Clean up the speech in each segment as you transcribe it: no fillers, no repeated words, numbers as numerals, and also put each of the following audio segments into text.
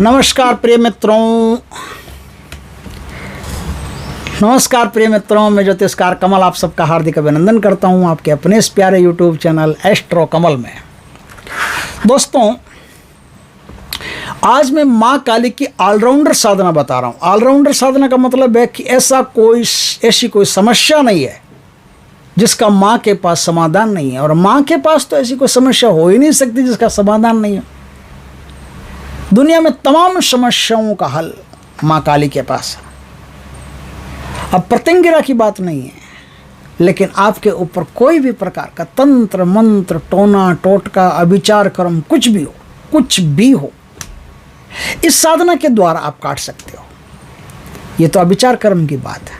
नमस्कार प्रिय मित्रों, मैं ज्योतिषकार कमल आप सबका हार्दिक अभिनंदन करता हूं आपके अपने इस प्यारे यूट्यूब चैनल एस्ट्रो कमल में। दोस्तों, आज मैं माँ काली की ऑलराउंडर साधना बता रहा हूं। ऑलराउंडर साधना का मतलब है कि ऐसी कोई समस्या नहीं है जिसका माँ के पास समाधान नहीं है, और माँ के पास तो ऐसी कोई समस्या हो ही नहीं सकती जिसका समाधान नहीं है। दुनिया में तमाम समस्याओं का हल माँ काली के पास है। अब प्रत्यंगिरा की बात नहीं है, लेकिन आपके ऊपर कोई भी प्रकार का तंत्र मंत्र टोना टोटका अभिचार कर्म कुछ भी हो इस साधना के द्वारा आप काट सकते हो। ये तो अभिचार कर्म की बात है।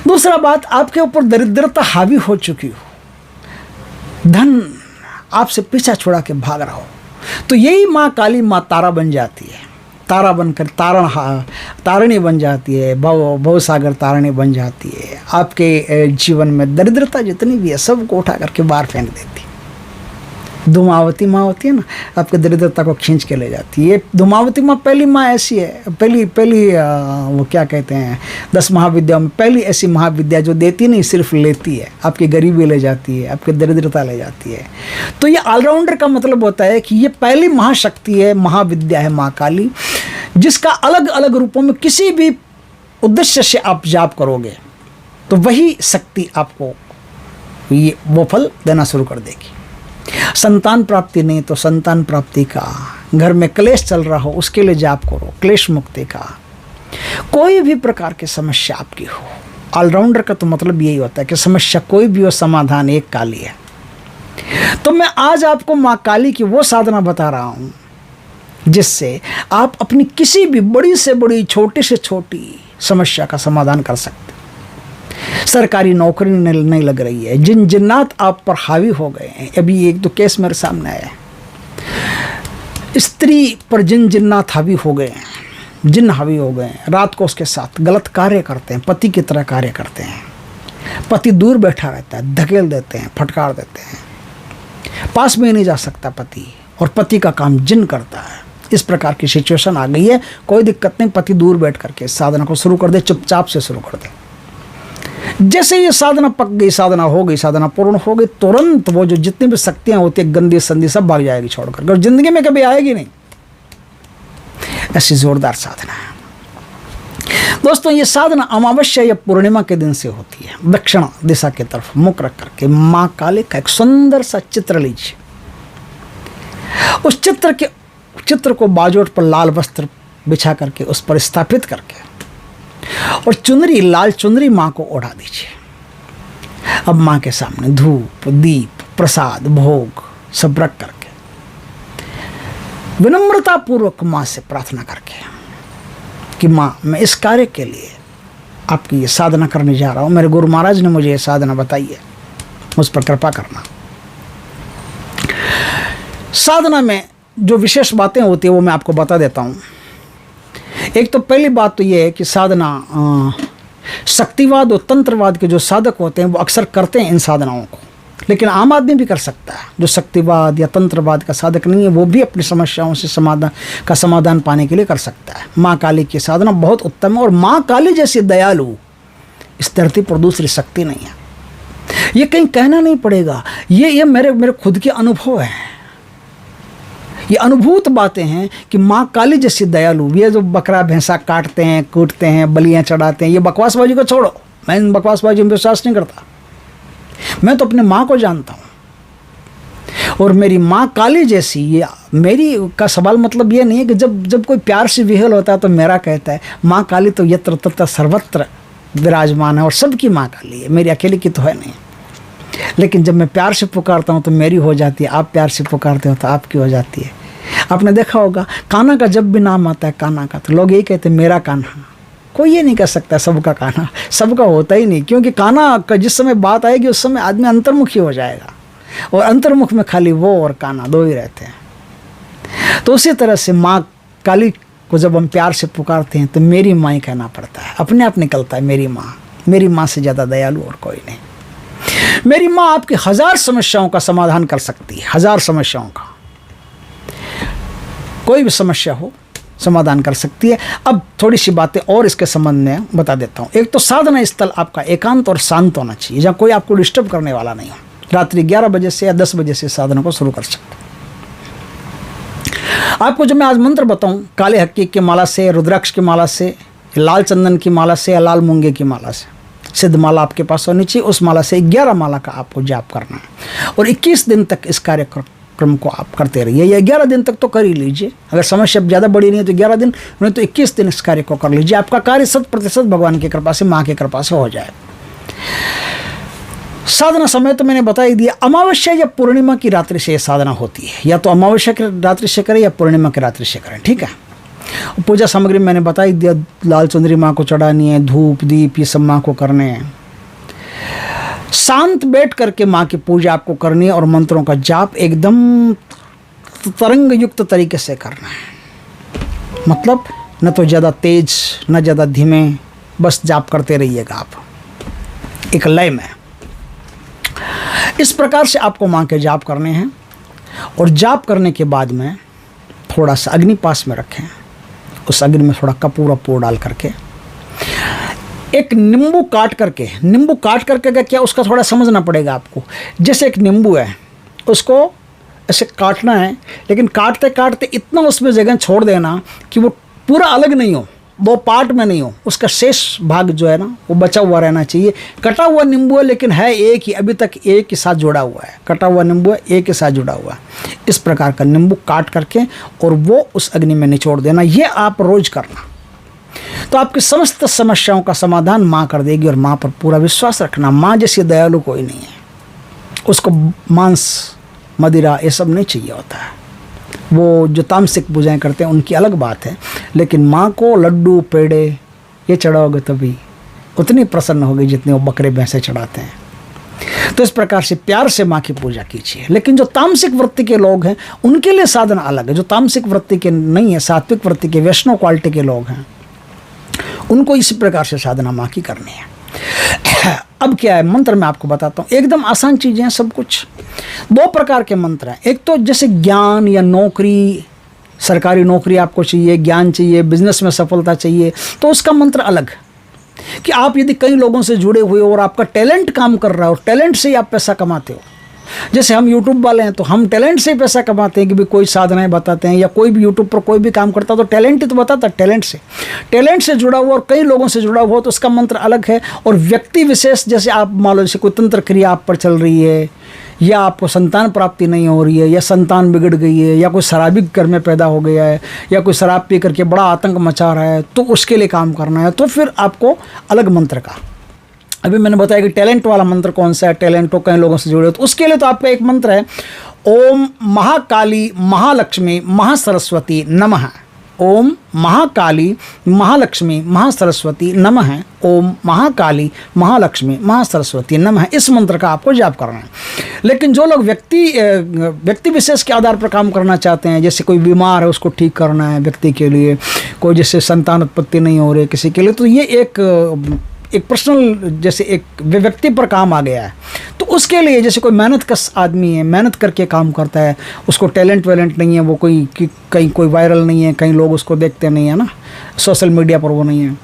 दूसरा बात, आपके ऊपर दरिद्रता हावी हो चुकी हो, धन आपसे पीछा छुड़ा के भाग रहा हो, तो यही माँ काली माँ तारा बन जाती है। तारा बनकर तारिणी बन जाती है, भवसागर तारिणी बन जाती है। आपके जीवन में दरिद्रता जितनी भी है सबको उठा करके बाहर फेंक देती है। धूमावती माँ होती है ना, आपके दरिद्रता को खींच के ले जाती है। ये धूमावती माँ पहली माँ ऐसी है, पहली वो क्या कहते हैं 10 महाविद्याओं में पहली ऐसी महाविद्या जो देती नहीं सिर्फ लेती है। आपकी गरीबी ले जाती है, आपकी दरिद्रता ले जाती है। तो ये ऑलराउंडर का मतलब होता है कि ये पहली महाशक्ति है, महाविद्या है माँ काली, जिसका अलग अलग रूपों में किसी भी उद्देश्य से आप जाप करोगे तो वही शक्ति आपको वो फल देना शुरू कर देगी। संतान प्राप्ति नहीं तो संतान प्राप्ति का, घर में क्लेश चल रहा हो उसके लिए जाप करो, क्लेश मुक्ति का। कोई भी प्रकार की समस्या आपकी हो, ऑलराउंडर का तो मतलब यही होता है कि समस्या कोई भी हो, समाधान एक काली है। तो मैं आज आपको माँ काली की वो साधना बता रहा हूँ जिससे आप अपनी किसी भी बड़ी से बड़ी छोटी से छोटी समस्या का समाधान कर सकते। सरकारी नौकरी नहीं लग रही है, जिन जिन्नात आप पर हावी हो गए हैं। अभी एक दो केस मेरे सामने आया है, स्त्री पर जिन जिन्नात हावी हो गए हैं, जिन हावी हो गए हैं, रात को उसके साथ गलत कार्य करते हैं, पति की तरह कार्य करते हैं। पति दूर बैठा रहता है, धकेल देते हैं, फटकार देते हैं, पास में नहीं जा सकता पति, और पति का काम जिन करता है। इस प्रकार की सिचुएशन आ गई है। कोई दिक्कत नहीं, पति दूर बैठ करके साधना को शुरू कर दे, चुपचाप से शुरू कर दे। जैसे ये साधना पक गई, साधना हो गई, साधना पूर्ण हो गई, तुरंत वो जो जितनी भी शक्तियां होती है गंदी संधि सब भाग जाएगी छोड़कर, और जिंदगी में कभी आएगी नहीं। ऐसी जोरदार साधना है दोस्तों। ये साधना अमावस्या या पूर्णिमा के दिन से होती है। दक्षिण दिशा की तरफ मुख रख करके माँ काली का एक सुंदर सा चित्र लीजिए। उस चित्र को बाजोट पर लाल वस्त्र बिछा करके उस पर स्थापित करके और लाल चुनरी माँ को ओढ़ा दीजिए। अब माँ के सामने धूप दीप प्रसाद भोग सब रख करके विनम्रता पूर्वक माँ से प्रार्थना करके कि माँ, मैं इस कार्य के लिए आपकी ये साधना करने जा रहा हूँ। मेरे गुरु महाराज ने मुझे ये साधना बताई है, मुझ पर कृपा करना। साधना में जो विशेष बातें होती है वो मैं आपको बता देता हूँ। एक तो पहली बात तो ये है कि साधना शक्तिवाद और तंत्रवाद के जो साधक होते हैं वो अक्सर करते हैं इन साधनाओं को, लेकिन आम आदमी भी कर सकता है। जो शक्तिवाद या तंत्रवाद का साधक नहीं है वो भी अपनी समस्याओं से समाधान पाने के लिए कर सकता है। माँ काली की साधना बहुत उत्तम है, और माँ काली जैसी दयालु इस धरती पर दूसरी शक्ति नहीं है। ये कहीं कहना नहीं पड़ेगा, ये मेरे खुद के अनुभव हैं। ये अनुभूत बातें हैं कि माँ काली जैसी दयालु, ये जो बकरा भैंसा काटते हैं, कूटते हैं, बलियाँ चढ़ाते हैं, ये बकवासबाजी को छोड़ो। मैं इन बकवासबाजी में विश्वास नहीं करता। मैं तो अपने माँ को जानता हूँ, और मेरी माँ काली जैसी, ये मेरी का सवाल मतलब ये नहीं है कि जब कोई प्यार से विहल होता है तो मेरा कहता है। माँ काली तो यत्र तत्र सर्वत्र विराजमान है, और सबकी माँ काली है, मेरी अकेले की तो है नहीं। लेकिन जब मैं प्यार से पुकारता हूँ तो मेरी हो जाती है, आप प्यार से पुकारते हो तो आपकी हो जाती है। आपने देखा होगा कान्हा का जब भी नाम आता है कान्हा का, तो लोग यही कहते हैं मेरा कान्हा। कोई ये नहीं कह सकता सबका कान्हा, सबका होता ही नहीं, क्योंकि कान्हा का जिस समय बात आएगी उस समय आदमी अंतर्मुखी हो जाएगा, और अंतर्मुख में खाली वो और कान्हा दो ही रहते हैं। तो उसी तरह से माँ काली को जब हम प्यार से पुकारते हैं तो मेरी माँ ही कहना पड़ता है, अपने आप निकलता है मेरी माँ से ज़्यादा दयालु और कोई नहीं। मेरी माँ आपकी 1000 समस्याओं का समाधान कर सकती है, 1000 समस्याओं का। कोई भी समस्या हो समाधान कर सकती है। अब थोड़ी सी बातें और इसके संबंध में बता देता हूँ। एक तो साधना स्थल आपका एकांत और शांत होना चाहिए, जहाँ कोई आपको डिस्टर्ब करने वाला नहीं हो। रात्रि 11 बजे से या 10 बजे से साधना को शुरू कर सकते। आपको जो मैं आज मंत्र बताऊं, काले हक्की की माला से, रुद्राक्ष की माला से, लाल चंदन की माला से या लाल मूंगे की माला से, सिद्ध माला आपके पास होनी चाहिए, उस माला से 11 माला का आपको जाप करना है और 21 दिन तक इस कार्यक्रम को आप करते रहिए। या 11 दिन तक तो कर ही लीजिए, अगर समस्या ज़्यादा बड़ी नहीं है तो 11 दिन, नहीं तो 21 दिन इस कार्य को कर लीजिए। आपका कार्य 100% भगवान की कृपा से, माँ की कृपा से हो जाए। साधना समय तो मैंने बता ही दिया। अमावस्या या पूर्णिमा की रात्रि से ये साधना होती है, या तो अमावस्या की रात्रि से करें या पूर्णिमा की रात्रि से करें, ठीक है। पूजा सामग्री मैंने बता ही दिया, लाल चुंदरी माँ को चढ़ानी है, धूप दीप ये सब माँ को करने हैं। शांत बैठ करके माँ की पूजा आपको करनी है और मंत्रों का जाप एकदम तरंग युक्त तरीके से करना है। मतलब न तो ज़्यादा तेज न ज़्यादा धीमे, बस जाप करते रहिएगा आप एक लय में। इस प्रकार से आपको माँ के जाप करने हैं और जाप करने के बाद में थोड़ा सा अग्नि पास में रखें। उस अग्नि में थोड़ा कपूर वपूर डाल करके, एक नींबू काट करके क्या उसका थोड़ा समझना पड़ेगा आपको। जैसे एक नींबू है, उसको ऐसे काटना है, लेकिन काटते काटते इतना उसमें जगह छोड़ देना कि वो पूरा अलग नहीं हो, वो पार्ट में नहीं हो, उसका शेष भाग जो है ना वो बचा हुआ रहना चाहिए। कटा हुआ नींबू है लेकिन है एक ही, अभी तक एक के साथ जुड़ा हुआ है। कटा हुआ नींबू है, एक के साथ जुड़ा हुआ है। इस प्रकार का नींबू काट करके और वो उस अग्नि में निचोड़ देना, ये आप रोज करना, तो आपकी समस्त समस्याओं का समाधान माँ कर देगी। और माँ पर पूरा विश्वास रखना, माँ जैसी दयालु कोई नहीं है। उसको मांस मदिरा ये सब नहीं चाहिए होता है। वो जो तामसिक पूजाएं करते हैं उनकी अलग बात है, लेकिन माँ को लड्डू पेड़े ये चढ़ाओगे तभी उतनी प्रसन्न होगी जितने वो बकरे भैंसे चढ़ाते हैं। तो इस प्रकार से प्यार से माँ की पूजा कीजिए। लेकिन जो तामसिक वृत्ति के लोग हैं उनके लिए साधना अलग है। जो तामसिक वृत्ति के नहीं है, सात्विक वृत्ति के, वैष्णव क्वालिटी के लोग हैं, उनको इसी प्रकार से साधना माँ की करनी है। अब क्या है, मंत्र मैं आपको बताता हूँ, एकदम आसान चीज़ें हैं सब कुछ। 2 प्रकार के मंत्र हैं। एक तो जैसे ज्ञान या नौकरी, सरकारी नौकरी आपको चाहिए, ज्ञान चाहिए, बिजनेस में सफलता चाहिए, तो उसका मंत्र अलग कि आप यदि कई लोगों से जुड़े हुए हो और आपका टैलेंट काम कर रहा है और टैलेंट से ही आप पैसा कमाते हो। जैसे हम यूट्यूब वाले हैं तो हम टैलेंट से ही पैसा कमाते हैं कि भाई कोई साधनाएं बताते हैं, या कोई भी यूट्यूब पर कोई भी काम करता है तो टैलेंट ही तो बताता है। टैलेंट से जुड़ा हुआ और कई लोगों से जुड़ा हुआ तो उसका मंत्र अलग है। और व्यक्ति विशेष, जैसे आप मान लो जैसे कोई तंत्र क्रिया आप पर चल रही है, या आपको संतान प्राप्ति नहीं हो रही है, या संतान बिगड़ गई है, या कोई शराबी घर में पैदा हो गया है, या कोई शराब पी करके बड़ा आतंक मचा रहा है, तो उसके लिए काम करना है, तो फिर आपको अलग मंत्र का। अभी मैंने बताया कि टैलेंट वाला मंत्र कौन सा है, टैलेंट हो कई लोगों से जुड़े हो, तो उसके लिए तो आपका एक मंत्र है, ओम महाकाली महालक्ष्मी महासरस्वती नमः। ओम महाकाली महालक्ष्मी महासरस्वती नमः। ओम महाकाली महालक्ष्मी महासरस्वती नमः। इस मंत्र का आपको जाप करना है। लेकिन जो लोग व्यक्ति विशेष के आधार पर काम करना चाहते हैं, जैसे कोई बीमार है उसको ठीक करना है व्यक्ति के लिए, कोई जैसे संतान उत्पत्ति नहीं हो रही किसी के लिए, तो ये एक पर्सनल जैसे एक व्यक्ति पर काम आ गया है, तो उसके लिए जैसे कोई मेहनत कश आदमी है, मेहनत करके काम करता है, उसको टैलेंट वैलेंट नहीं है, वो कहीं कोई वायरल नहीं है, कहीं लोग उसको देखते नहीं है ना, सोशल मीडिया पर वो नहीं है,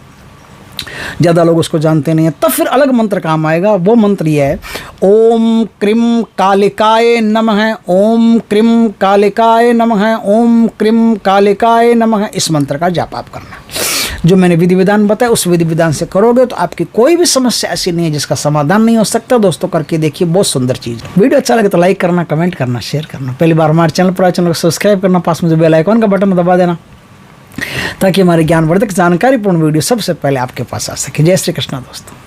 ज़्यादा लोग उसको जानते नहीं हैं, तब फिर अलग मंत्र काम आएगा। वो मंत्र ये है, ओम क्रीम कालिकाय नमः। ओम क्रीम कालिकाय नमः। ओम क्रीम कालिकाय नमः। इस मंत्र का जाप आप करना। जो मैंने विधि विधान बताया उस विधि विधान से करोगे तो आपकी कोई भी समस्या ऐसी नहीं है जिसका समाधान नहीं हो सकता। दोस्तों करके देखिए, बहुत सुंदर चीज़ है। वीडियो अच्छा लगे तो लाइक करना, कमेंट करना, शेयर करना। पहली बार हमारे चैनल पर चैनल को सब्सक्राइब करना, पास में जो बेल आइकॉन का बटन दबा देना ताकि हमारी ज्ञानवर्धक जानकारीपूर्ण वीडियो सबसे पहले आपके पास आ सके। जय श्री कृष्णा दोस्तों।